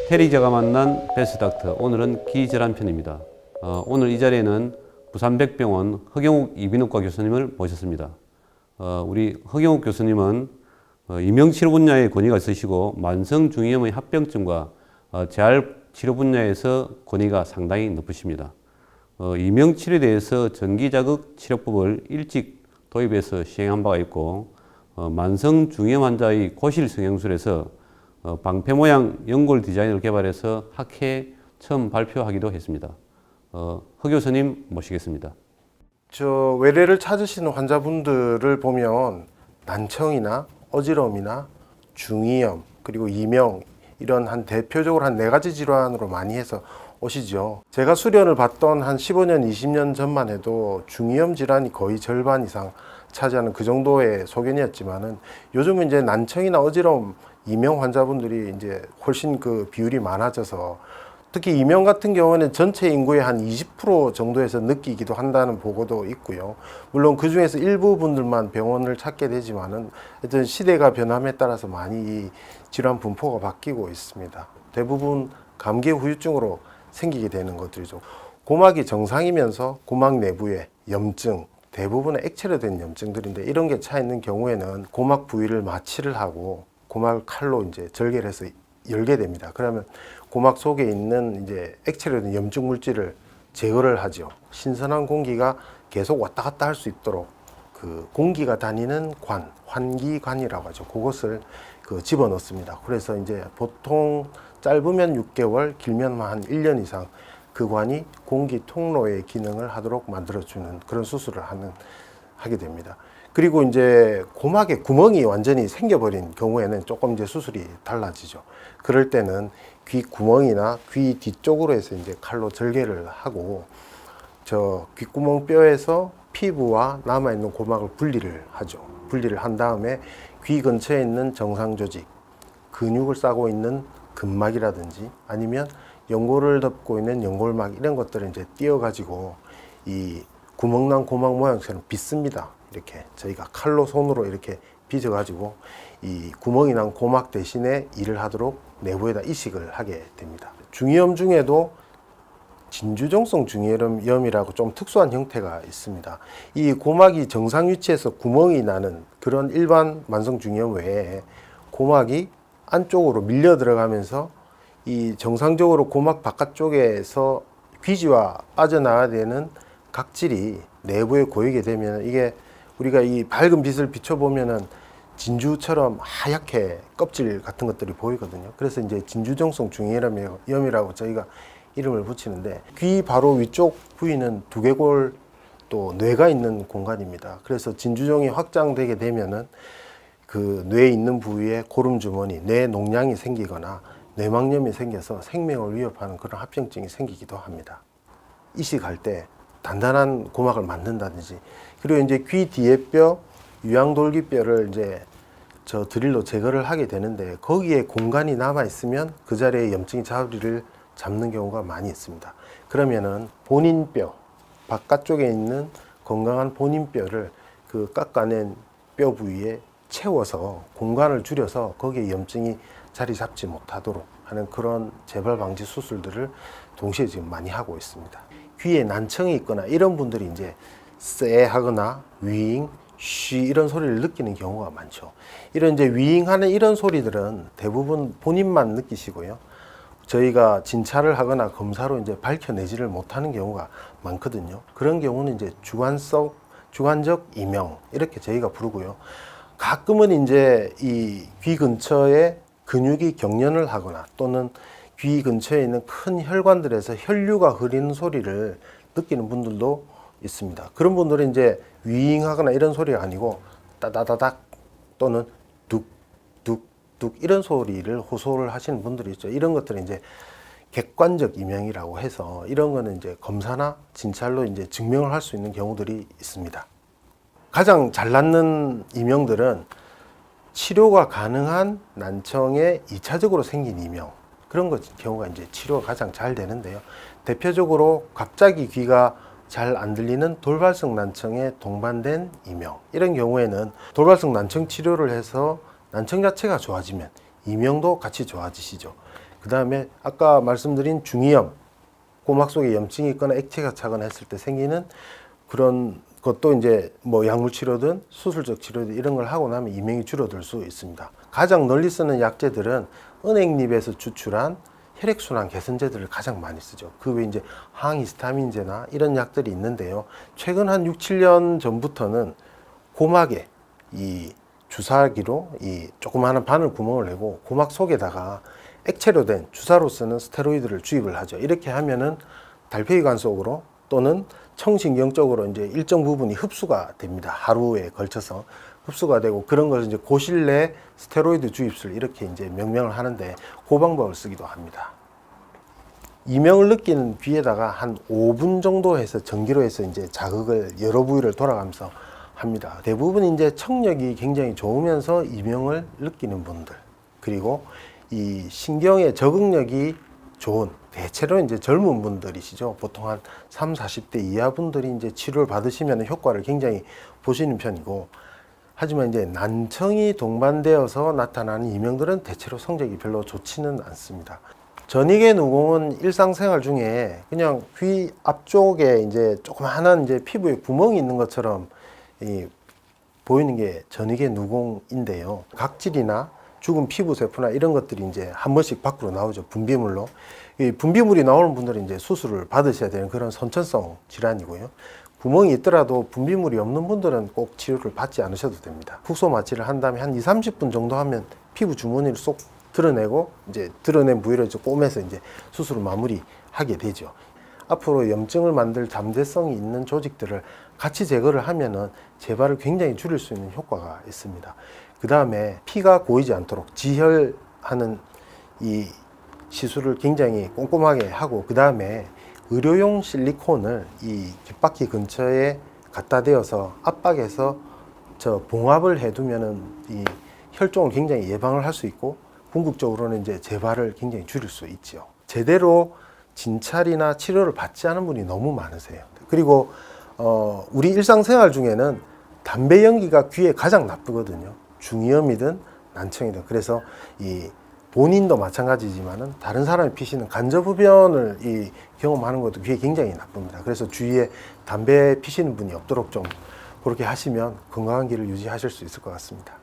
테리저가 만난 베스트닥터, 오늘은 기절한 편입니다. 오늘 이 자리에는 부산백병원 허경욱 이비인후과 교수님을 모셨습니다. 우리 허경욱 교수님은 이명치료 분야의 권위가 있으시고 만성중이염의 합병증과 재활치료 분야에서 권위가 상당히 높으십니다. 이명치료에 대해서 전기자극 치료법을 일찍 도입해서 시행한 바가 있고, 만성중이염 환자의 고실 성형술에서 방패 모양 연골 디자인을 개발해서 학회에 처음 발표하기도 했습니다. 허 교수님 모시겠습니다. 외래를 찾으시는 환자분들을 보면 난청이나 어지러움이나 중이염 그리고 이명 이런 대표적으로 한 4가지 질환으로 많이 해서 오시죠. 제가 수련을 받던 한 15년, 20년 전만 해도 중이염 질환이 거의 절반 이상 차지하는 그 정도의 소견이었지만은 요즘은 이제 난청이나 어지러움, 이명 환자분들이 이제 훨씬 그 비율이 많아져서 특히 이명 같은 경우는 전체 인구의 한 20% 정도에서 느끼기도 한다는 보고도 있고요. 물론 그 중에서 일부 분들만 병원을 찾게 되지만은 하여튼 시대가 변함에 따라서 많이 이 질환 분포가 바뀌고 있습니다. 대부분 감기 후유증으로 생기게 되는 것들이죠. 고막이 정상이면서 고막 내부에 염증, 대부분의 액체로 된 염증들인데 이런 게 차 있는 경우에는 고막 부위를 마취를 하고 고막을 칼로 이제 절개를 해서 열게 됩니다. 그러면 고막 속에 있는 이제 액체로 된 염증 물질을 제거를 하죠. 신선한 공기가 계속 왔다 갔다 할 수 있도록 그 공기가 다니는 관, 환기관이라고 하죠. 그것을 집어 넣습니다. 그래서 이제 보통 짧으면 6개월, 길면 한 1년 이상 그 관이 공기 통로의 기능을 하도록 만들어주는 그런 수술을 하게 됩니다. 그리고 이제 고막에 구멍이 완전히 생겨버린 경우에는 조금 이제 수술이 달라지죠. 그럴 때는 귀 구멍이나 귀 뒤쪽으로 해서 이제 칼로 절개를 하고 귓구멍 뼈에서 피부와 남아있는 고막을 분리를 하죠. 분리를 한 다음에 귀 근처에 있는 정상 조직, 근육을 싸고 있는 근막이라든지 아니면 연골을 덮고 있는 연골막 이런 것들을 이제 띄어가지고 이 구멍난 고막 모양처럼 빚습니다. 이렇게 저희가 칼로 손으로 이렇게 빚어가지고 이 구멍이 난 고막 대신에 일을 하도록 내부에다 이식을 하게 됩니다. 중이염 중에도 진주종성 중이염이라고 좀 특수한 형태가 있습니다. 이 고막이 정상 위치에서 구멍이 나는 그런 일반 만성 중이염 외에 고막이 안쪽으로 밀려 들어가면서 이 정상적으로 고막 바깥쪽에서 귀지와 빠져나가야 되는 각질이 내부에 고이게 되면 이게 우리가 이 밝은 빛을 비춰보면은 진주처럼 하얗게 껍질 같은 것들이 보이거든요. 그래서 이제 진주종성 중이염이라고 저희가 이름을 붙이는데 귀 바로 위쪽 부위는 두개골 또 뇌가 있는 공간입니다. 그래서 진주종이 확장되게 되면은 그 뇌에 있는 부위에 고름주머니, 뇌 농양이 생기거나 뇌막염이 생겨서 생명을 위협하는 그런 합병증이 생기기도 합니다. 이식할 때 단단한 고막을 만든다든지 그리고 이제 귀 뒤에 뼈, 유양돌기뼈를 이제 드릴로 제거를 하게 되는데 거기에 공간이 남아 있으면 그 자리에 염증이 자리를 잡는 경우가 많이 있습니다. 그러면은 본인 뼈, 바깥쪽에 있는 건강한 본인 뼈를 그 깎아낸 뼈 부위에 채워서 공간을 줄여서 거기에 염증이 자리 잡지 못하도록 하는 그런 재발 방지 수술들을 동시에 지금 많이 하고 있습니다. 귀에 난청이 있거나 이런 분들이 이제 쎄 하거나 위잉, 쉬 이런 소리를 느끼는 경우가 많죠. 이런 이제 위잉하는 이런 소리들은 대부분 본인만 느끼시고요. 저희가 진찰을 하거나 검사로 이제 밝혀내지를 못하는 경우가 많거든요. 그런 경우는 이제 주관적 이명 이렇게 저희가 부르고요. 가끔은 이제 이 귀 근처에 근육이 경련을 하거나 또는 귀 근처에 있는 큰 혈관들에서 혈류가 흐르는 소리를 느끼는 분들도 있습니다. 그런 분들은 이제 위잉하거나 이런 소리가 아니고 따다다닥 또는 뚝뚝뚝 이런 소리를 호소를 하시는 분들이 있죠. 이런 것들은 이제 객관적 이명이라고 해서 이런 거는 이제 검사나 진찰로 이제 증명을 할 수 있는 경우들이 있습니다. 가장 잘 낫는 이명들은 치료가 가능한 난청에 2차적으로 생긴 이명 그런 경우가 이제 치료가 가장 잘 되는데요. 대표적으로 갑자기 귀가 잘 안 들리는 돌발성 난청에 동반된 이명 이런 경우에는 돌발성 난청 치료를 해서 난청 자체가 좋아지면 이명도 같이 좋아지시죠. 그 다음에 아까 말씀드린 중이염, 고막 속에 염증이 있거나 액체가 차거나 했을 때 생기는 그런 것도 이제 뭐 약물 치료든 수술적 치료든 이런 걸 하고 나면 이명이 줄어들 수 있습니다. 가장 널리 쓰는 약제들은 은행잎에서 추출한 혈액순환 개선제들을 가장 많이 쓰죠. 그 외에 이제 항히스타민제나 이런 약들이 있는데요. 최근 한 6, 7년 전부터는 고막에 이 주사기로 이 조그마한 바늘 구멍을 내고 고막 속에다가 액체로 된 주사로 쓰는 스테로이드를 주입을 하죠. 이렇게 하면은 달팽이관 속으로 또는 청신경적으로 이제 일정 부분이 흡수가 됩니다. 하루에 걸쳐서 흡수가 되고 그런 것을 이제 고실 내 스테로이드 주입술 이렇게 이제 명명을 하는데 그 방법을 쓰기도 합니다. 이명을 느끼는 귀에다가 한 5분 정도 해서 전기로 해서 이제 자극을 여러 부위를 돌아가면서 합니다. 대부분 이제 청력이 굉장히 좋으면서 이명을 느끼는 분들, 그리고 이 신경의 적응력이 좋은 대체로 이제 젊은 분들이시죠. 보통 한 3, 40대 이하 분들이 이제 치료를 받으시면 효과를 굉장히 보시는 편이고, 하지만 이제 난청이 동반되어서 나타나는 이명들은 대체로 성적이 별로 좋지는 않습니다. 전이개 누공은 일상생활 중에 그냥 귀 앞쪽에 이제 조그마한 이제 피부에 구멍이 있는 것처럼 보이는 게 전이개 누공인데요. 각질이나 죽은 피부 세포나 이런 것들이 이제 한 번씩 밖으로 나오죠. 분비물로. 이 분비물이 나오는 분들은 이제 수술을 받으셔야 되는 그런 선천성 질환이고요. 구멍이 있더라도 분비물이 없는 분들은 꼭 치료를 받지 않으셔도 됩니다. 국소 마취를 한 다음에 한 2, 30분 정도 하면 피부 주머니를 쏙 드러내고 이제 드러낸 부위를 이제 꼬매서 이제 수술을 마무리하게 되죠. 앞으로 염증을 만들 잠재성이 있는 조직들을 같이 제거를 하면은 재발을 굉장히 줄일 수 있는 효과가 있습니다. 그 다음에 피가 고이지 않도록 지혈하는 이 시술을 굉장히 꼼꼼하게 하고, 그 다음에 의료용 실리콘을 이 귓바퀴 근처에 갖다 대어서 압박해서 봉합을 해두면은 이 혈종을 굉장히 예방을 할 수 있고, 궁극적으로는 이제 재발을 굉장히 줄일 수 있죠. 제대로 진찰이나 치료를 받지 않은 분이 너무 많으세요. 그리고 우리 일상생활 중에는 담배 연기가 귀에 가장 나쁘거든요. 중이염이든 난청이든. 그래서 이 본인도 마찬가지지만은 다른 사람이 피시는 간접흡연을 경험하는 것도 귀에 굉장히 나쁩니다. 그래서 주위에 담배 피시는 분이 없도록 좀 그렇게 하시면 건강한 귀를 유지하실 수 있을 것 같습니다.